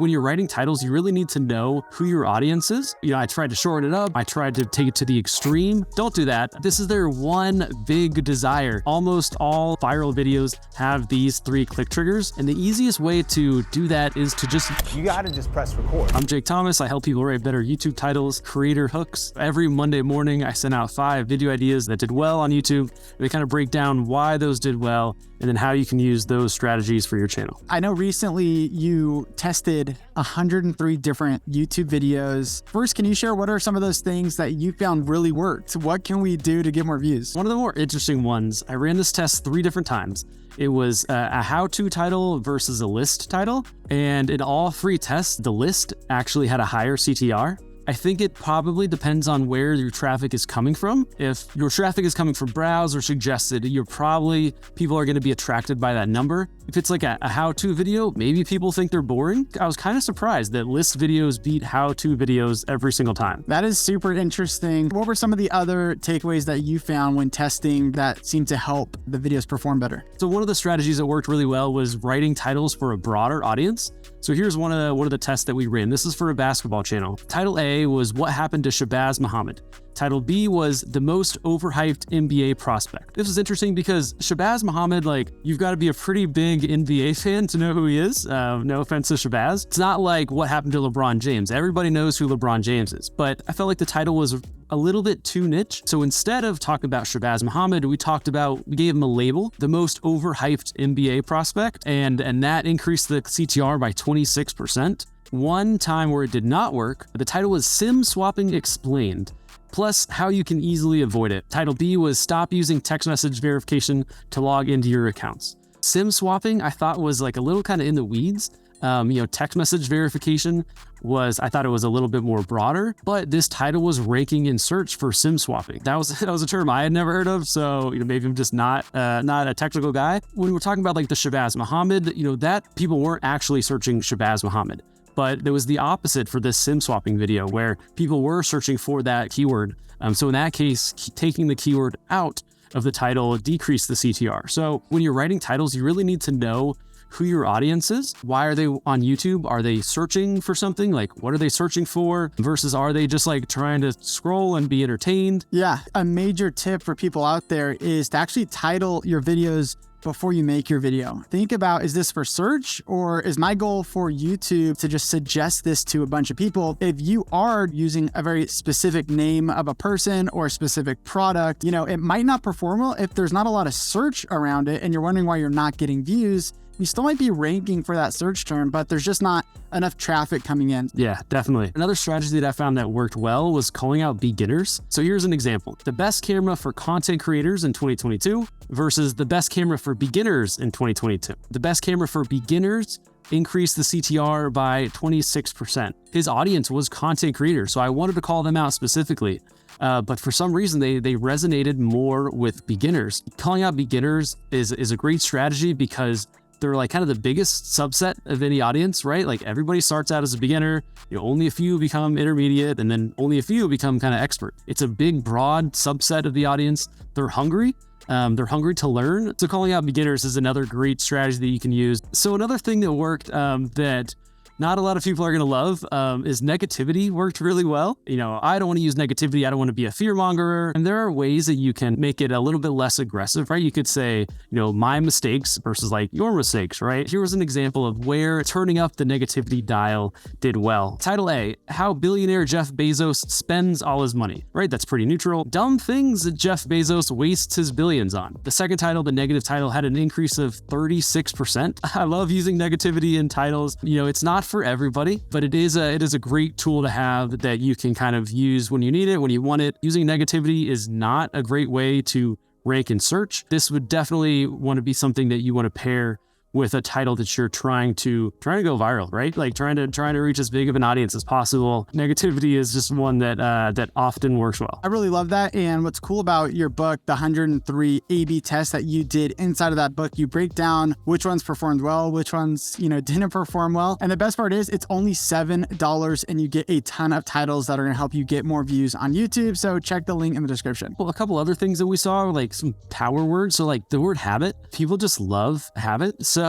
When you're writing titles, you really need to know who your audience is. I tried to shorten it up. I tried to take it to the extreme. Don't do that. This is their one big desire. Almost all viral videos have these 3 click triggers. And the easiest way to do that is to you gotta just press record. I'm Jake Thomas. I help people write better YouTube titles, creator hooks. Every Monday morning, I send out 5 video ideas that did well on YouTube. They kind of break down why those did well and then how you can use those strategies for your channel. I know recently you tested 103 different YouTube videos. First, can you share what are some of those things that you found really worked? What can we do to get more views? One of the more interesting ones, I ran this test 3 different times. It was a how-to title versus a list title. And in all 3 tests, the list actually had a higher CTR. I think it probably depends on where your traffic is coming from. If your traffic is coming from browse or suggested, people are going to be attracted by that number. If it's like a how-to video, maybe people think they're boring. I was kind of surprised that list videos beat how-to videos every single time. That is super interesting. What were some of the other takeaways that you found when testing that seemed to help the videos perform better? So one of the strategies that worked really well was writing titles for a broader audience. So here's one of the tests that we ran. This is for a basketball channel. Title A was What Happened to Shabazz Muhammad. Title B was The Most Overhyped NBA Prospect. This is interesting because Shabazz Muhammad, you've got to be a pretty big NBA fan to know who he is. No offense to Shabazz. It's not like What Happened to LeBron James. Everybody knows who LeBron James is, but I felt like the title was a little bit too niche. So instead of talking about Shabazz Muhammad, we gave him a label, The Most Overhyped NBA Prospect, and that increased the CTR by 26%. One time where it did not work, the title was Sim Swapping Explained, plus how you can easily avoid it. Title B was Stop Using Text Message Verification to Log into Your Accounts. Sim swapping, I thought was a little kind of in the weeds. Text message verification I thought it was a little bit more broader, but this title was ranking in search for sim swapping. That was a term I had never heard of. So, maybe I'm just not a technical guy. When we're talking about the Shabazz Muhammad, that people weren't actually searching Shabazz Muhammad. But there was the opposite for this sim swapping video where people were searching for that keyword. So in that case, taking the keyword out of the title decreased the CTR. So when you're writing titles, you really need to know who your audience is. Why are they on YouTube? Are they searching for something? What are they searching for? Versus are they just trying to scroll and be entertained? Yeah, a major tip for people out there is to actually title your videos before you make your video. Think about, is this for search or is my goal for YouTube to just suggest this to a bunch of people? If you are using a very specific name of a person or a specific product, it might not perform well if there's not a lot of search around it and you're wondering why you're not getting views. You still might be ranking for that search term, but there's just not enough traffic coming in. Yeah, definitely. Another strategy that I found that worked well was calling out beginners. So here's an example. The best camera for content creators in 2022 versus the best camera for beginners in 2022. The best camera for beginners increased the CTR by 26%. His audience was content creators, so I wanted to call them out specifically. But for some reason, they resonated more with beginners. Calling out beginners is a great strategy because they're kind of the biggest subset of any audience, right? Everybody starts out as a beginner, only a few become intermediate, and then only a few become kind of expert. It's a big, broad subset of the audience. They're hungry. They're hungry to learn. So calling out beginners is another great strategy that you can use. So another thing that worked that not a lot of people are going to love is negativity worked really well. I don't want to use negativity. I don't want to be a fear mongerer. And there are ways that you can make it a little bit less aggressive, right? You could say, my mistakes versus your mistakes, right? Here was an example of where turning up the negativity dial did well. Title A, How Billionaire Jeff Bezos Spends All His Money, right? That's pretty neutral. Dumb things that Jeff Bezos wastes his billions on. The second title, the negative title, had an increase of 36%. I love using negativity in titles. It's not for everybody, but it is a great tool to have that you can kind of use when you need it, when you want it. Using negativity is not a great way to rank in search. This would definitely want to be something that you want to pair with a title that you're trying to go viral, right? Trying to reach as big of an audience as possible. Negativity is just one that often works well. I really love that. And what's cool about your book, the 103 A/B tests that you did inside of that book, you break down which ones performed well, which ones, didn't perform well. And the best part is it's only $7 and you get a ton of titles that are going to help you get more views on YouTube. So check the link in the description. Well, a couple other things that we saw, some power words. So the word habit, people just love habit. So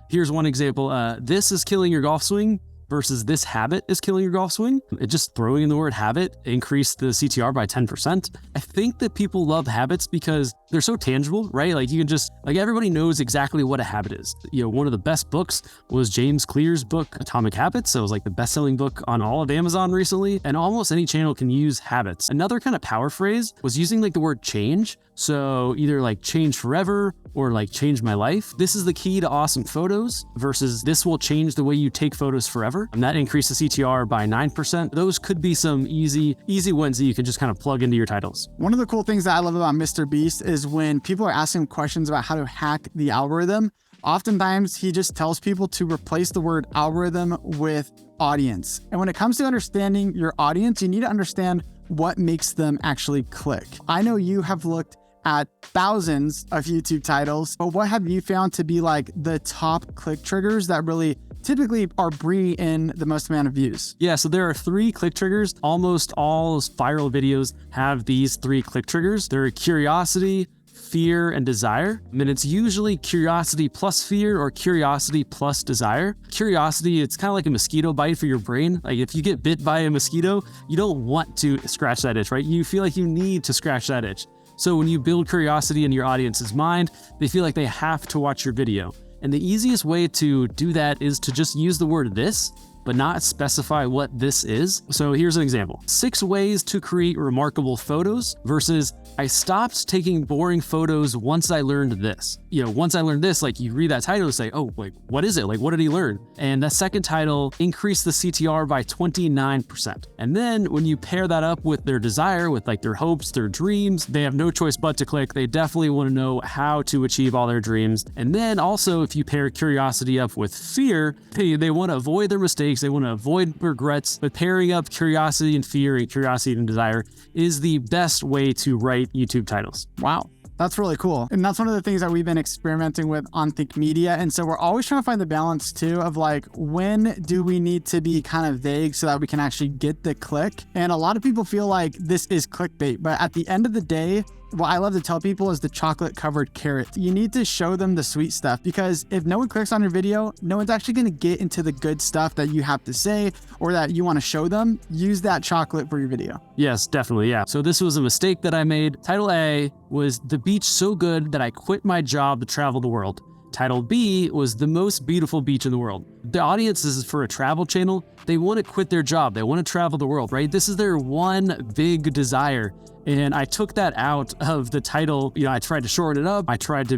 here's one example. This is killing your golf swing. versus this habit is killing your golf swing. It just throwing in the word habit increased the CTR by 10%. I think that people love habits because they're so tangible, right? Like you can just, like everybody knows exactly what a habit is. You know, one of the best books was James Clear's book, Atomic Habits. So it was like the best-selling book on all of Amazon recently, and almost any channel can use habits. Another kind of power phrase was using like the word change. So either like change forever or like change my life. This is the key to awesome photos versus this will change the way you take photos forever. And that increased the CTR by 9%. Those could be some easy wins that you can just kind of plug into your titles. One of the cool things that I love about Mr. Beast is when people are asking questions about how to hack the algorithm, oftentimes he just tells people to replace the word algorithm with audience. And when it comes to understanding your audience, you need to understand what makes them actually click. I know you have looked at thousands of YouTube titles, but what have you found to be like the top click triggers that really typically are bringing in the most amount of views? Yeah, so there are 3 click triggers. Almost all viral videos have these 3 click triggers. They're curiosity, fear, and desire. I mean, it's usually curiosity plus fear or curiosity plus desire. Curiosity, it's kind of like a mosquito bite for your brain. Like if you get bit by a mosquito, you don't want to scratch that itch, right? You feel like you need to scratch that itch. So when you build curiosity in your audience's mind, they feel like they have to watch your video. And the easiest way to do that is to just use the word this, but not specify what this is. So here's an example. 6 ways to create remarkable photos versus I stopped taking boring photos once I learned this. You know, once I learned this, like you read that title and say, oh, like, what is it? Like, what did he learn? And that second title increased the CTR by 29%. And then when you pair that up with their desire, with like their hopes, their dreams, they have no choice but to click. They definitely want to know how to achieve all their dreams. And then also if you pair curiosity up with fear, they want to avoid their mistakes. They want to avoid regrets, but pairing up curiosity and fear and curiosity and desire is the best way to write YouTube titles. Wow. That's really cool. And that's one of the things that we've been experimenting with on Think Media. And so we're always trying to find the balance too of like, when do we need to be kind of vague so that we can actually get the click? And a lot of people feel like this is clickbait, but at the end of the day, what I love to tell people is the chocolate covered carrot. You need to show them the sweet stuff, because if no one clicks on your video, no one's actually going to get into the good stuff that you have to say or that you want to show them. Use that chocolate for your video. Yes, definitely. Yeah. So this was a mistake that I made. Title A was the beach so good that I quit my job to travel the world. Title B was the most beautiful beach in the world. The audience is for a travel channel. They want to quit their job. They want to travel the world, right? This is their one big desire. And I took that out of the title. You know, I tried to shorten it up. I tried to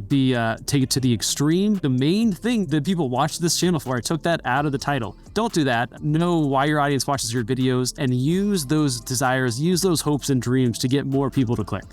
take it to the extreme. The main thing that people watch this channel for, I took that out of the title. Don't do that. Know why your audience watches your videos and use those desires, use those hopes and dreams to get more people to click.